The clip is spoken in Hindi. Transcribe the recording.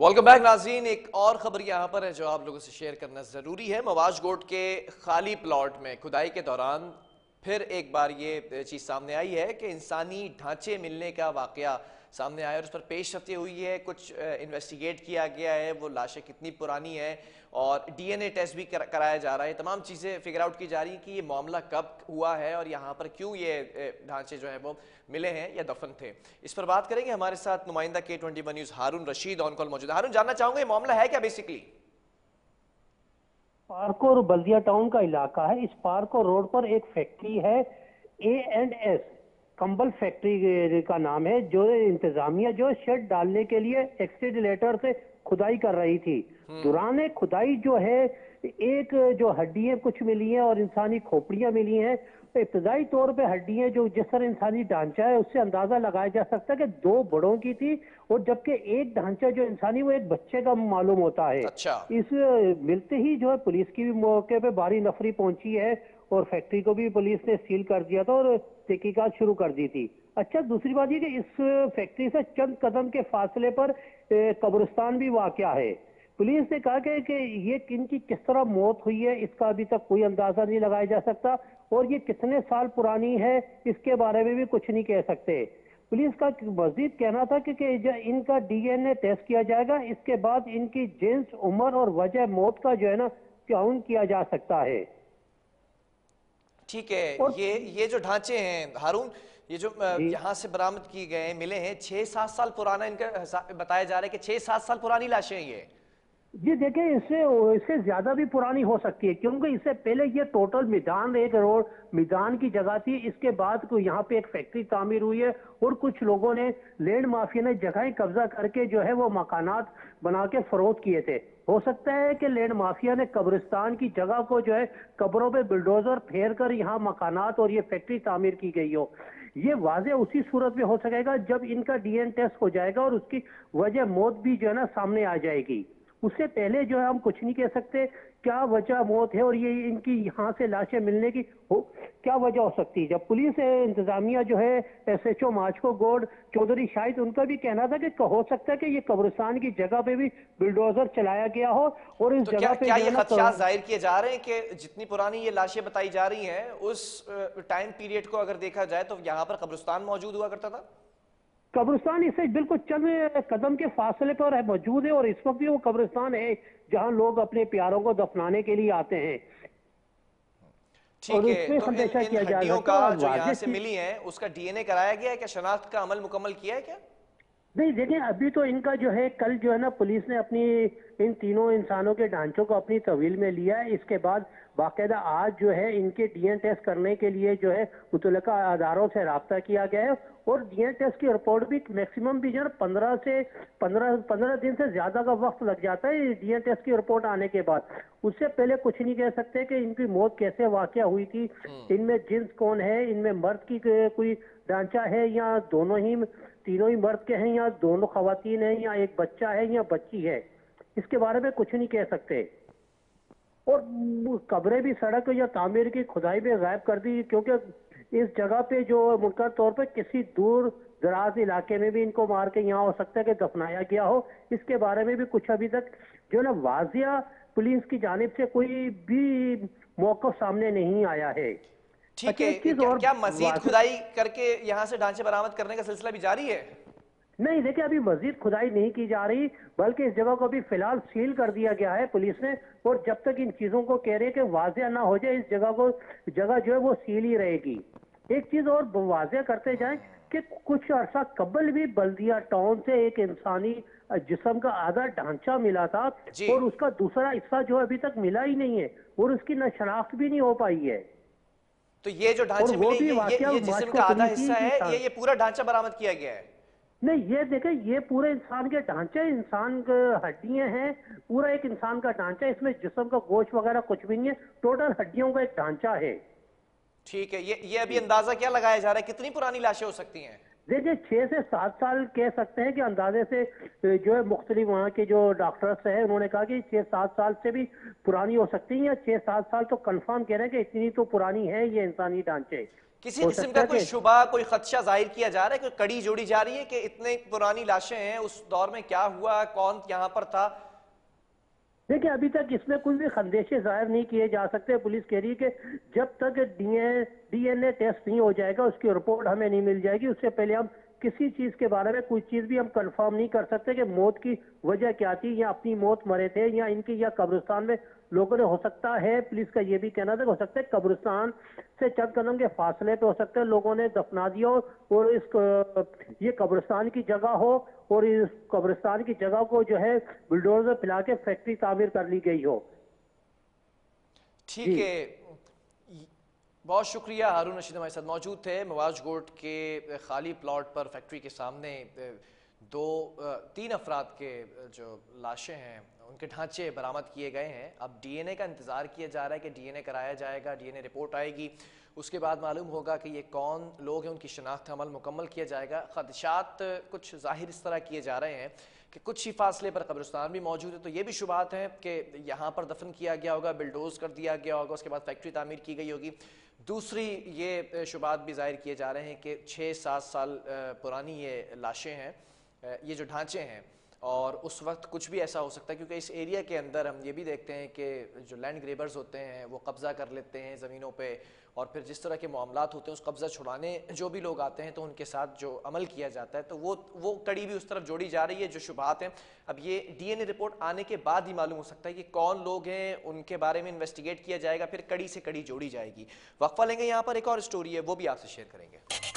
वेलकम बैक नाज़रीन। एक और खबर यहाँ पर है जो आप लोगों से शेयर करना ज़रूरी है। मवाज गोट के खाली प्लॉट में खुदाई के दौरान फिर एक बार ये चीज़ सामने आई है कि इंसानी ढांचे मिलने का वाकया सामने आया और उस पर पेश रफ्ती हुई है। कुछ इन्वेस्टिगेट किया गया है, वो लाशें कितनी पुरानी हैं और डीएनए टेस्ट भी कराया जा रहा है। तमाम चीज़ें फिगर आउट की जा रही हैं कि ये मामला कब हुआ है और यहाँ पर क्यों ये ढांचे जो है वो मिले हैं या दफन थे। इस पर बात करेंगे। हमारे साथ नुमाइंदा K21 news Haroon Rashid on call मौजूद है। हारून, जानना चाहूंगा ये मामला है क्या बेसिकली? पार्को बल्दिया टाउन का इलाका है। इस पार्को रोड पर एक फैक्ट्री है, A&S कंबल फैक्ट्री का नाम है, जो इंतजामिया जो शेड डालने के लिए एक्सीडलेटर से खुदाई कर रही थी। दौरान खुदाई जो है एक जो हड्डियां कुछ मिली हैं और इंसानी खोपड़ियां मिली हैं। तो इब्तदाई तौर पे हड्डियां जो जिस तरह इंसानी ढांचा है उससे अंदाजा लगाया जा सकता है कि दो बड़ों की थी, और जबकि एक ढांचा जो इंसानी वो एक बच्चे का मालूम होता है। अच्छा। इस मिलते ही जो है पुलिस की भी मौके पे भारी नफरी पहुंची है और फैक्ट्री को भी पुलिस ने सील कर दिया था और तहकीकात शुरू कर दी थी। अच्छा, दूसरी बात ये कि इस फैक्ट्री से चंद कदम के फासले पर कब्रिस्तान भी वाक़या है। पुलिस ने कहा कि ये इनकी किस तरह मौत हुई है इसका अभी तक कोई अंदाजा नहीं लगाया जा सकता, और ये कितने साल पुरानी है इसके बारे में भी कुछ नहीं कह सकते। पुलिस का मजीद कहना था कि इनका डीएनए टेस्ट किया जाएगा, इसके बाद इनकी जिन्स, उम्र और वजह मौत का जो है ना ताउन किया जा सकता है। ठीक है। और ये जो ढांचे हैं हारून, ये जो जी यहाँ से बरामद किए गए मिले हैं 6-7 साल पुराना, इनका बताया जा रहा है कि 6-7 साल पुरानी लाशें हैं ये। जी देखिए, इससे इससे ज्यादा भी पुरानी हो सकती है, क्योंकि इससे पहले ये टोटल मैदान, एक रोड मैदान की जगह थी। इसके बाद को यहाँ पे एक फैक्ट्री तामीर हुई है और कुछ लोगों ने, लैंड माफिया ने जगह कब्जा करके जो है वो मकानात बना के फरोख्त किए थे। हो सकता है कि लैंड माफिया ने कब्रिस्तान की जगह को जो है कब्रों पे बुलडोजर फेर कर यहाँ मकानात और ये फैक्ट्री तामीर की गई हो। ये वाजे उसी सूरत में हो सकेगा जब इनका डीएनए टेस्ट हो जाएगा और उसकी वजह मौत भी जो है ना सामने आ जाएगी। उससे पहले जो है हम कुछ नहीं कह सकते क्या वजह मौत है और ये इनकी यहाँ से लाशें मिलने की क्या वजह हो सकती है। जब पुलिस इंतजामिया जो है SHO माचको गोड चौधरी शाहिद, उनका भी कहना था कि हो सकता है कि ये कब्रिस्तान की जगह पे भी बुलडोजर चलाया गया हो और इस तो क्या जगह पे क्या जो ये है ना खदशात जाहिर किए जा रहे हैं कि जितनी पुरानी ये लाशें बताई जा रही हैं उस टाइम पीरियड को अगर देखा जाए तो यहाँ पर कब्रिस्तान मौजूद हुआ करता था? कब्रिस्तान इससे बिल्कुल चंद कदम के फासले पर मौजूद है और इस वक्त भी वो कब्रिस्तान है जहां लोग अपने प्यारों को दफनाने के लिए आते हैं ठीक और है। उसमें तो इन अंदेशा इन किया जा हड्डियों सकता का है। और जो यहाँ वाजिब से चीज मिली है उसका डीएनए कराया गया है क्या? शनाख्त का अमल मुकम्मल किया है क्या? नहीं, देखिए अभी तो इनका जो है कल जो है ना पुलिस ने अपनी इन तीनों इंसानों के ढांचों को अपनी तहवील में लिया है। इसके बाद बाकायदा आज जो है इनके डीएनए टेस्ट करने के लिए जो है मुतल्लिका अदारों से राब्ता किया गया है और डीएनए टेस्ट की रिपोर्ट भी मैक्सिमम भी जो है 15 दिन से ज्यादा का वक्त लग जाता है डीएनए टेस्ट की रिपोर्ट आने के बाद। उससे पहले कुछ नहीं कह सकते कि इनकी मौत कैसे वाकया हुई थी, इनमें जिन्स कौन है, इनमें मर्द की कोई ढांचा है या दोनों ही, तीनों ही मर्द के हैं या दोनों खवातीन हैं या एक बच्चा है या बच्ची है, इसके बारे में कुछ नहीं कह सकते। और कब्रें भी सड़क या तामीर की खुदाई में गायब कर दी, क्योंकि इस जगह पे जो मुनकर तौर पे किसी दूर दराज इलाके में भी इनको मार के यहाँ हो सकता है कि दफनाया गया हो। इसके बारे में भी कुछ अभी तक जो है ना वाजिया पुलिस की जानिब से कोई भी मौक़िफ़ सामने नहीं आया है। ठीक अच्छा, है। एक चीज क्या, और क्या मजीद वाजिब, खुदाई करके यहाँ से ढांचे बरामद करने का सिलसिला भी जारी है? नहीं देखिए अभी मजीद खुदाई नहीं की जा रही, बल्कि इस जगह को भी फिलहाल सील कर दिया गया है पुलिस ने। और जब तक इन चीजों को कह रहे हैं कि वाजिया ना हो जाए, इस जगह जो है वो सील ही रहेगी। एक चीज और वाजिया करते जाएं कि कुछ अरसा कबल भी बल्दिया टाउन से एक इंसानी जिस्म का आधा ढांचा मिला था जी। और उसका दूसरा हिस्सा जो अभी तक मिला ही नहीं है और उसकी न शनाख्त भी नहीं हो पाई है। तो ये जो और ढांचे वो मिले भी वाकया ये जिस्म माचको का आधा पुलिस हिस्सा ही है, था। ये पूरा ढांचा बरामद किया गया है? नहीं, ये देखें, ये पूरे इंसान के ढांचे, इंसान के हड्डियां हैं, पूरा एक इंसान का ढांचा, इसमें जिस्म का गोश्त वगैरह कुछ भी नहीं है, टोटल हड्डियों का एक ढांचा है। ठीक है। ये अभी अंदाजा क्या लगाया जा रहा है कितनी पुरानी लाशें हो सकती हैं? देखिए 6 से 7 साल कह सकते हैं कि अंदाजे से जो है मुख्तलिफ वहाँ के जो डॉक्टर्स हैं उन्होंने कहा कि 6-7 साल से भी पुरानी हो सकती है, या 6-7 साल तो कंफर्म कह रहे हैं कि इतनी तो पुरानी है ये इंसानी ढांचे। किसी हो किस्म सकता का है कोई कि शुबा, कोई खदशा जाहिर किया जा रहा है, कोई कड़ी जोड़ी जा रही है कि इतने पुरानी लाशें हैं, उस दौर में क्या हुआ, कौन यहाँ पर था? देखिए अभी तक इसमें कोई भी खंदेशे जाहिर नहीं किए जा सकते। पुलिस कह रही है कि जब तक डीएनए टेस्ट नहीं हो जाएगा, उसकी रिपोर्ट हमें नहीं मिल जाएगी, उससे पहले हम किसी चीज के बारे में कोई चीज भी हम कंफर्म नहीं कर सकते कि मौत की वजह क्या थी, या अपनी मौत मरे थे या इनकी, या कब्रिस्तान में लोगों ने, हो सकता है पुलिस का ये भी कहना था कि हो सकता है कब्रिस्तान से चंद कदम के फासले पे हो सकता है लोगों ने दफना दिया हो, और ये कब्रिस्तान की जगह हो, और इस कब्रिस्तान की जगह को जो है बुलडोजर पिला के फैक्ट्री तामीर कर ली गई हो। ठीक जी है, बहुत शुक्रिया। हारून रशीद हमारे साथ मौजूद थे। मवाज गोट के खाली प्लॉट पर फैक्ट्री के सामने तीन अफराद के जो लाशें हैं उनके ढांचे बरामद किए गए हैं। अब डीएनए का इंतज़ार किया जा रहा है कि डीएनए कराया जाएगा, डीएनए रिपोर्ट आएगी, उसके बाद मालूम होगा कि ये कौन लोग हैं, उनकी शनाख्त अमल मुकम्मल किया जाएगा। खदशात कुछ ज़ाहिर इस तरह किए जा रहे हैं कि कुछ ही फासले पर कब्रिस्तान भी मौजूद है, तो ये भी शुबात हैं कि यहाँ पर दफन किया गया होगा, बिल्डोज कर दिया गया होगा, उसके बाद फैक्ट्री तामीर की गई होगी। दूसरी ये शुबात भी जाहिर किए जा रहे हैं कि 6-7 साल पुरानी ये लाशें हैं, ये जो ढांचे हैं, और उस वक्त कुछ भी ऐसा हो सकता है क्योंकि इस एरिया के अंदर हम ये भी देखते हैं कि जो लैंड ग्रेबर्स होते हैं वो कब्ज़ा कर लेते हैं ज़मीनों पे, और फिर जिस तरह के मामलात होते हैं उस कब्ज़ा छुड़ाने जो भी लोग आते हैं तो उनके साथ जो अमल किया जाता है, तो वो कड़ी भी उस तरफ जोड़ी जा रही है जो शुबात हैं। अब ये डीएनए रिपोर्ट आने के बाद ही मालूम हो सकता है कि कौन लोग हैं, उनके बारे में इन्वेस्टिगेट किया जाएगा, फिर कड़ी से कड़ी जोड़ी जाएगी। वक्फा लेंगे, यहाँ पर एक और स्टोरी है वो भी आपसे शेयर करेंगे।